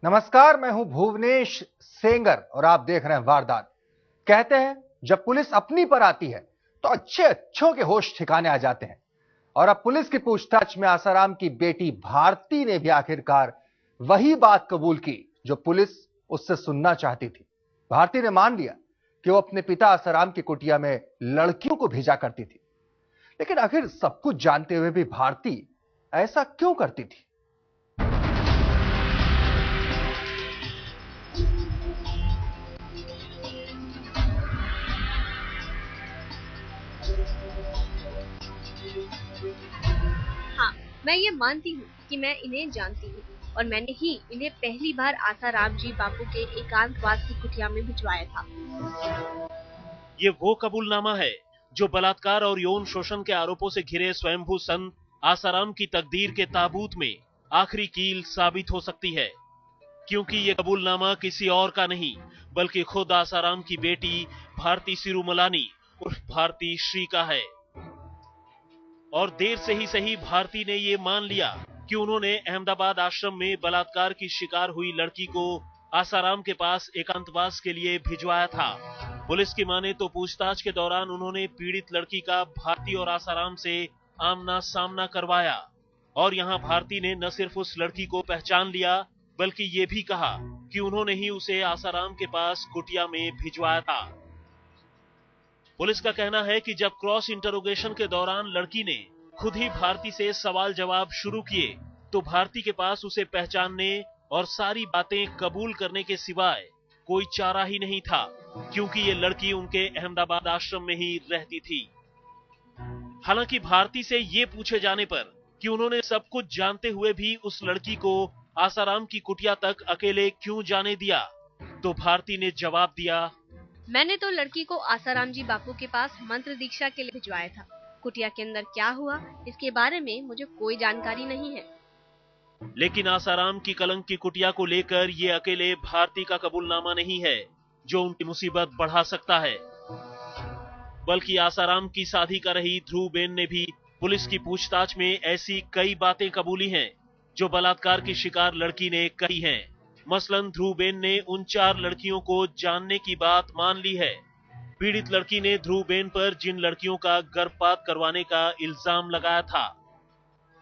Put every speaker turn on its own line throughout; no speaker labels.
नमस्कार, मैं हूं भुवनेश सेंगर और आप देख रहे हैं वारदात। कहते हैं जब पुलिस अपनी पर आती है तो अच्छे अच्छों के होश ठिकाने आ जाते हैं। और अब पुलिस की पूछताछ में आसाराम की बेटी भारती ने भी आखिरकार वही बात कबूल की जो पुलिस उससे सुनना चाहती थी। भारती ने मान लिया कि वो अपने पिता आसाराम की कुटिया में लड़कियों को भेजा करती थी। लेकिन आखिर सब कुछ जानते हुए भी भारती ऐसा क्यों करती थी?
हाँ, मैं ये मानती हूँ कि मैं इन्हें जानती हूँ और मैंने ही इन्हें पहली बार आसाराम जी बापू के एकांतवास की कुटिया में भिजवाया था।
ये वो कबूलनामा है जो बलात्कार और यौन शोषण के आरोपों से घिरे स्वयंभू संत आसाराम की तकदीर के ताबूत में आखिरी कील साबित हो सकती है, क्योंकि ये कबूलनामा किसी और का नहीं बल्कि खुद आसाराम की बेटी भारती सिरूमलानी उर्फ भारती श्री का है। और देर से ही सही भारती ने ये मान लिया कि उन्होंने अहमदाबाद आश्रम में बलात्कार की शिकार हुई लड़की को आसाराम के पास एकांतवास के लिए भिजवाया था। पुलिस की माने तो पूछताछ के दौरान उन्होंने पीड़ित लड़की का भारती और आसाराम से आमना सामना करवाया और यहाँ भारती ने न सिर्फ उस लड़की को पहचान लिया बल्कि ये भी कहा कि उन्होंने ही उसे आसाराम के पास कुटिया में भिजवाया था। पुलिस का कहना है कि जब क्रॉस इंटरोगेशन के दौरान लड़की ने खुद ही भारती से सवाल जवाब शुरू किए तो भारती के पास उसे पहचानने और सारी बातें कबूल करने के सिवाय कोई चारा ही नहीं था, क्योंकि ये लड़की उनके अहमदाबाद आश्रम में ही रहती थी। हालांकि भारती से ये पूछे जाने पर कि उन्होंने सब कुछ जानते हुए भी उस लड़की को आसाराम की कुटिया तक अकेले क्यों जाने दिया, तो भारती ने जवाब दिया,
मैंने तो लड़की को आसाराम जी बापू के पास मंत्र दीक्षा के लिए भिजवाया था। कुटिया के अंदर क्या हुआ इसके बारे में मुझे कोई जानकारी नहीं है।
लेकिन आसाराम की कलंक की कुटिया को लेकर ये अकेले भारती का कबूलनामा नहीं है जो उनकी मुसीबत बढ़ा सकता है, बल्कि आसाराम की साथी कर रही ध्रुवबेन ने भी पुलिस की पूछताछ में ऐसी कई बातें कबूली हैं जो बलात्कार की शिकार लड़की ने कही हैं। मसलन ध्रुवबेन ने उन 4 लड़कियों को जानने की बात मान ली है। पीड़ित लड़की ने ध्रुवबेन पर जिन लड़कियों का गर्भपात करवाने का इल्जाम लगाया था,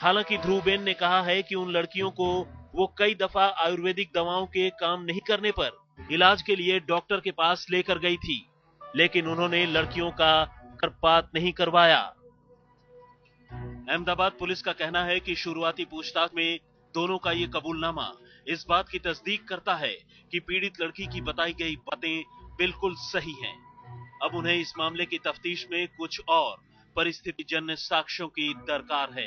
हालांकि ध्रुवबेन ने कहा है कि उन लड़कियों को वो कई दफा आयुर्वेदिक दवाओं के काम नहीं करने पर इलाज के लिए डॉक्टर के पास लेकर गई थी, लेकिन उन्होंने लड़कियों का गर्भपात नहीं करवाया। अहमदाबाद पुलिस का कहना है कि शुरुआती पूछताछ में दोनों का ये कबूलनामा इस बात की तस्दीक करता है कि पीड़ित लड़की की बताई गई बातें बिल्कुल सही हैं। अब उन्हें इस मामले की तफ्तीश में कुछ और परिस्थितिजन्य साक्ष्यों की दरकार है।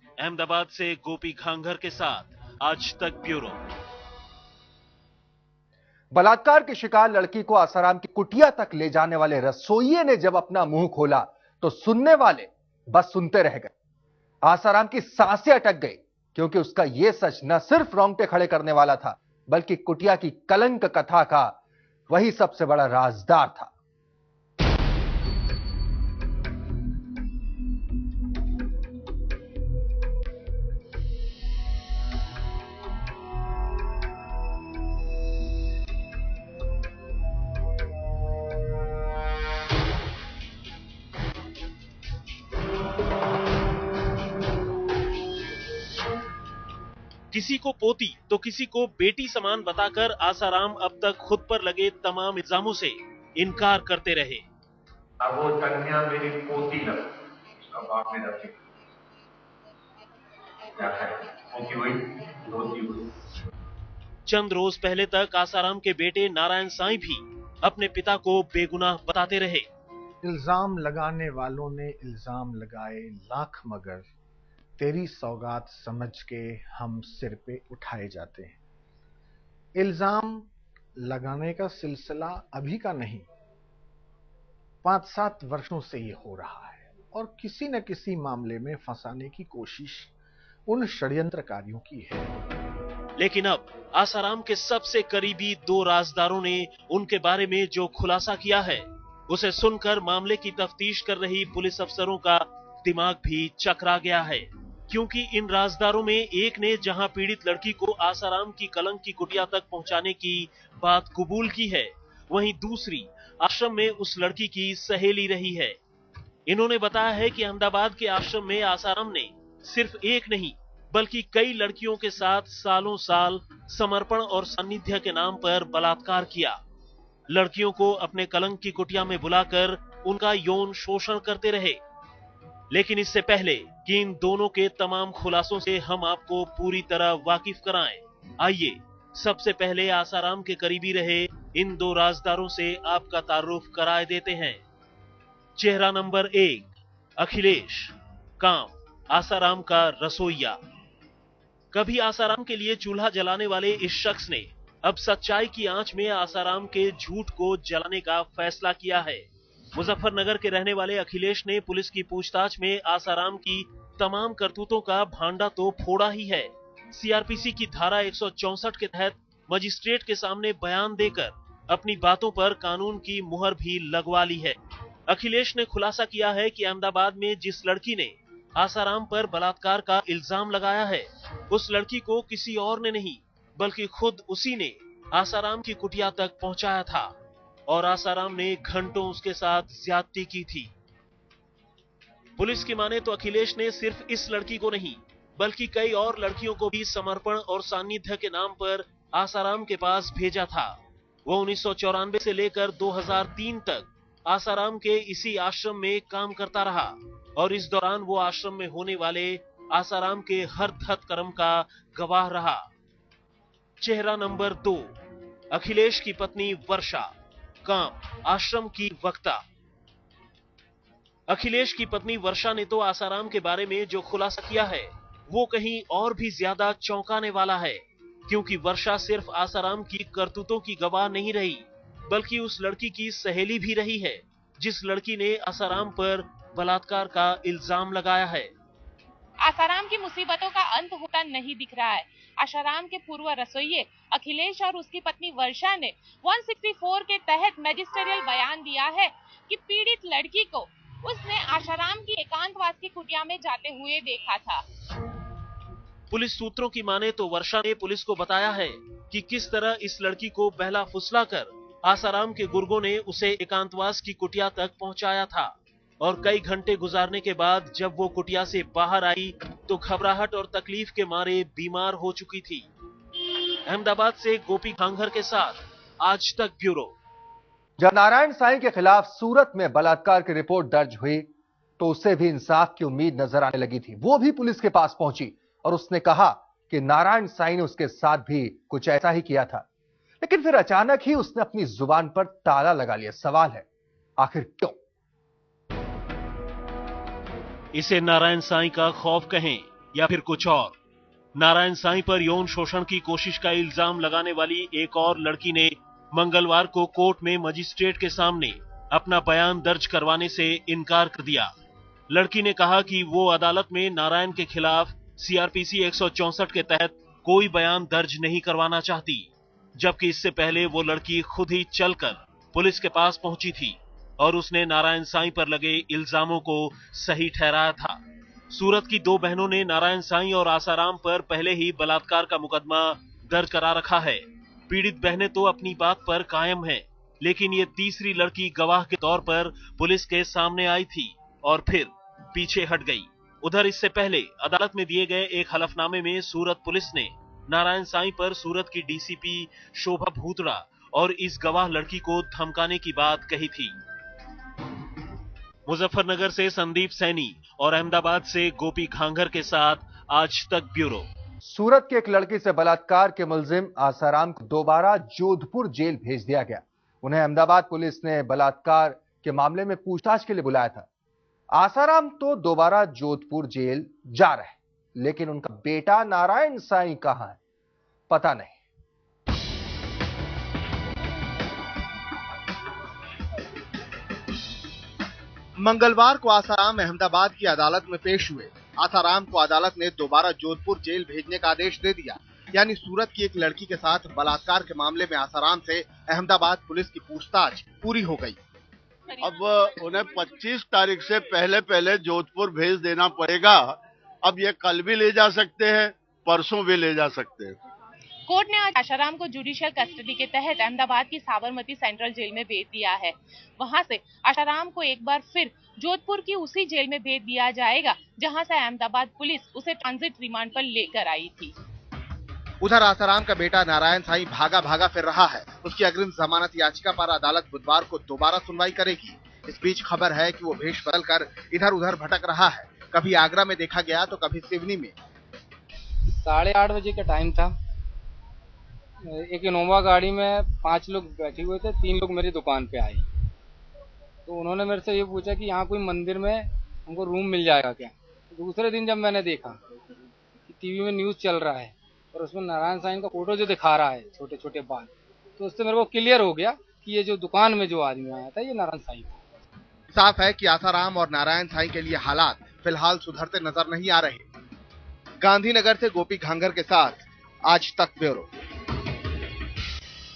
अहमदाबाद से गोपी घांघर के साथ आज तक ब्यूरो।
बलात्कार की शिकार लड़की को आसाराम की कुटिया तक ले जाने वाले रसोइये ने जब अपना मुंह खोला तो सुनने वाले बस सुनते रह गए। आसाराम की सांसें अटक गई, क्योंकि उसका यह सच न सिर्फ रोंगटे खड़े करने वाला था बल्कि कुटिया की कलंक कथा का वही सबसे बड़ा राजदार था।
किसी को पोती तो किसी को बेटी समान बताकर आसाराम अब तक खुद पर लगे तमाम इल्जामों से इनकार करते रहे।
अब वो कन्या मेरी पोती न, उसका बाप मेरा बेटा। क्या है? पोती हुई, धोती हुई।
चंद रोज पहले तक आसाराम के बेटे नारायण साईं भी अपने पिता को बेगुनाह बताते रहे।
इल्जाम लगाने वालों ने इल्जाम लगाए लाख, मगर तेरी सौगात समझ के हम सिर पे उठाए जाते हैं। इल्जाम लगाने का सिलसिला अभी का नहीं, 5-7 वर्षों से ये हो रहा है और किसी न किसी मामले में फंसाने की कोशिश उन षड्यंत्रकारियों की है।
लेकिन अब आसाराम के सबसे करीबी 2 राजदारों ने उनके बारे में जो खुलासा किया है उसे सुनकर मामले की तफ्तीश कर रही पुलिस अफसरों का दिमाग भी चकरा गया है। क्योंकि इन राजदारों में एक ने जहां पीड़ित लड़की को आसाराम की कलंक की कुटिया तक पहुंचाने की बात कबूल की है, वहीं दूसरी आश्रम में उस लड़की की सहेली रही है। इन्होंने बताया है कि अहमदाबाद के आश्रम में आसाराम ने सिर्फ एक नहीं बल्कि कई लड़कियों के साथ सालों साल समर्पण और सानिध्य के नाम पर बलात्कार किया। लड़कियों को अपने कलंक की कुटिया में बुलाकर उनका यौन शोषण करते रहे। लेकिन इससे पहले कि इन दोनों के तमाम खुलासों से हम आपको पूरी तरह वाकिफ कराएं, आइए सबसे पहले आसाराम के करीबी रहे इन दो राजदारों से आपका तारुफ कराए देते हैं। चेहरा नंबर 1, अखिलेश, काम आसाराम का रसोइया। कभी आसाराम के लिए चूल्हा जलाने वाले इस शख्स ने अब सच्चाई की आंच में आसाराम के झूठ को जलाने का फैसला किया है। मुजफ्फरनगर के रहने वाले अखिलेश ने पुलिस की पूछताछ में आसाराम की तमाम करतूतों का भांडा तो फोड़ा ही है, सीआरपीसी की धारा 164 के तहत मजिस्ट्रेट के सामने बयान देकर अपनी बातों पर कानून की मुहर भी लगवा ली है। अखिलेश ने खुलासा किया है कि अहमदाबाद में जिस लड़की ने आसाराम पर बलात्कार का इल्जाम लगाया है, उस लड़की को किसी और ने नहीं बल्कि खुद उसी ने आसाराम की कुटिया तक पहुंचाया था और आसाराम ने घंटों उसके साथ ज्यादती की थी। पुलिस की माने तो अखिलेश ने सिर्फ इस लड़की को नहीं बल्कि कई और लड़कियों को भी समर्पण और सानिध्य के नाम पर आसाराम के पास भेजा था। वो 1994 से लेकर 2003 तक आसाराम के इसी आश्रम में काम करता रहा और इस दौरान वो आश्रम में होने वाले आसाराम के हर कर्म का गवाह रहा। चेहरा नंबर 2, अखिलेश की पत्नी वर्षा, काम आश्रम की वक्ता। अखिलेश की पत्नी वर्षा ने तो आसाराम के बारे में जो खुलासा किया है वो कहीं और भी ज्यादा चौंकाने वाला है, क्योंकि वर्षा सिर्फ आसाराम की करतूतों की गवाह नहीं रही बल्कि उस लड़की की सहेली भी रही है जिस लड़की ने आसाराम पर बलात्कार का इल्जाम लगाया है।
आसाराम की मुसीबतों का अंत होता नहीं दिख रहा है। आसाराम के पूर्व रसोइये अखिलेश और उसकी पत्नी वर्षा ने 164 के तहत मैजिस्ट्रियल बयान दिया है कि पीड़ित लड़की को उसने आसाराम की एकांतवास की कुटिया में जाते हुए देखा था।
पुलिस सूत्रों की माने तो वर्षा ने पुलिस को बताया है कि किस तरह इस लड़की को बहला फुसलाकर आसाराम के गुर्गों ने उसे एकांतवास की कुटिया तक पहुंचाया था और कई घंटे गुजारने के बाद जब वो कुटिया से बाहर आई तो घबराहट और तकलीफ के मारे बीमार हो चुकी थी। अहमदाबाद से गोपी खांघर के साथ आज तक ब्यूरो।
जब नारायण साईं के खिलाफ सूरत में बलात्कार की रिपोर्ट दर्ज हुई तो उसे भी इंसाफ की उम्मीद नजर आने लगी थी। वो भी पुलिस के पास पहुंची और उसने कहा कि नारायण साईं ने उसके साथ भी कुछ ऐसा ही किया था, लेकिन फिर अचानक ही उसने अपनी जुबान पर ताला लगा लिया। सवाल है, आखिर क्यों?
इसे नारायण साईं का खौफ कहें या फिर कुछ और। नारायण साईं पर यौन शोषण की कोशिश का इल्जाम लगाने वाली एक और लड़की ने मंगलवार को कोर्ट में मजिस्ट्रेट के सामने अपना बयान दर्ज करवाने से इनकार कर दिया। लड़की ने कहा कि वो अदालत में नारायण के खिलाफ सीआरपीसी 164 के तहत कोई बयान दर्ज नहीं करवाना चाहती, जबकि इससे पहले वो लड़की खुद ही चलकर पुलिस के पास पहुंची थी और उसने नारायण साईं पर लगे इल्जामों को सही ठहराया था। सूरत की दो बहनों ने नारायण साईं और आसाराम पर पहले ही बलात्कार का मुकदमा दर्ज करा रखा है। पीड़ित बहनें तो अपनी बात पर कायम हैं, लेकिन ये तीसरी लड़की गवाह के तौर पर पुलिस के सामने आई थी और फिर पीछे हट गई। उधर इससे पहले अदालत में दिए गए एक हलफनामे में सूरत पुलिस ने नारायण साईं पर सूरत की डीसीपी शोभा भूतड़ा और इस गवाह लड़की को धमकाने की बात कही थी। मुजफ्फरनगर से संदीप सैनी और अहमदाबाद से गोपी खांघर के साथ आज तक ब्यूरो।
सूरत की एक लड़की से बलात्कार के मुलजिम आसाराम को दोबारा जोधपुर जेल भेज दिया गया। उन्हें अहमदाबाद पुलिस ने बलात्कार के मामले में पूछताछ के लिए बुलाया था। आसाराम तो दोबारा जोधपुर जेल जा रहे हैं, लेकिन उनका बेटा नारायण साईं कहां है पता नहीं।
मंगलवार को आसाराम अहमदाबाद की अदालत में पेश हुए। आसाराम को अदालत ने दोबारा जोधपुर जेल भेजने का आदेश दे दिया। यानी सूरत की एक लड़की के साथ बलात्कार के मामले में आसाराम से अहमदाबाद पुलिस की पूछताछ पूरी हो गई।
अब उन्हें 25 तारीख से पहले जोधपुर भेज देना पड़ेगा, अब ये कल भी ले जा सकते हैं, परसों भी ले जा सकते हैं।
कोर्ट ने आज आशाराम को जुडिशियल कस्टडी के तहत अहमदाबाद की साबरमती सेंट्रल जेल में भेज दिया है। वहां से आशाराम को एक बार फिर जोधपुर की उसी जेल में भेज दिया जाएगा जहां से अहमदाबाद पुलिस उसे ट्रांजिट रिमांड पर लेकर आई थी।
उधर आसाराम का बेटा नारायण साईं भागा भागा फिर रहा है। उसकी अग्रिम जमानत याचिका पर अदालत बुधवार को दोबारा सुनवाई करेगी। इस बीच खबर है कि वो भेष बदल कर इधर उधर भटक रहा है। कभी आगरा में देखा गया तो कभी सिवनी में।
8:30 बजे का टाइम था। एक इनोवा गाड़ी में 5 लोग बैठे हुए थे। 3 लोग मेरी दुकान पे आए तो उन्होंने मेरे से ये पूछा कि यहाँ कोई मंदिर में हमको रूम मिल जाएगा क्या। दूसरे दिन जब मैंने देखा कि टीवी में न्यूज चल रहा है और उसमें नारायण साईं का फोटो जो दिखा रहा है, छोटे छोटे बाल, तो उससे मेरे को क्लियर हो गया कि ये जो दुकान में जो आदमी आया था ये नारायण साईं था।
साफ है कि आसाराम और नारायण साईं के लिए हालात फिलहाल सुधरते नजर नहीं आ रहे। गांधीनगर से गोपी घांगर के साथ आज तक ब्यूरो।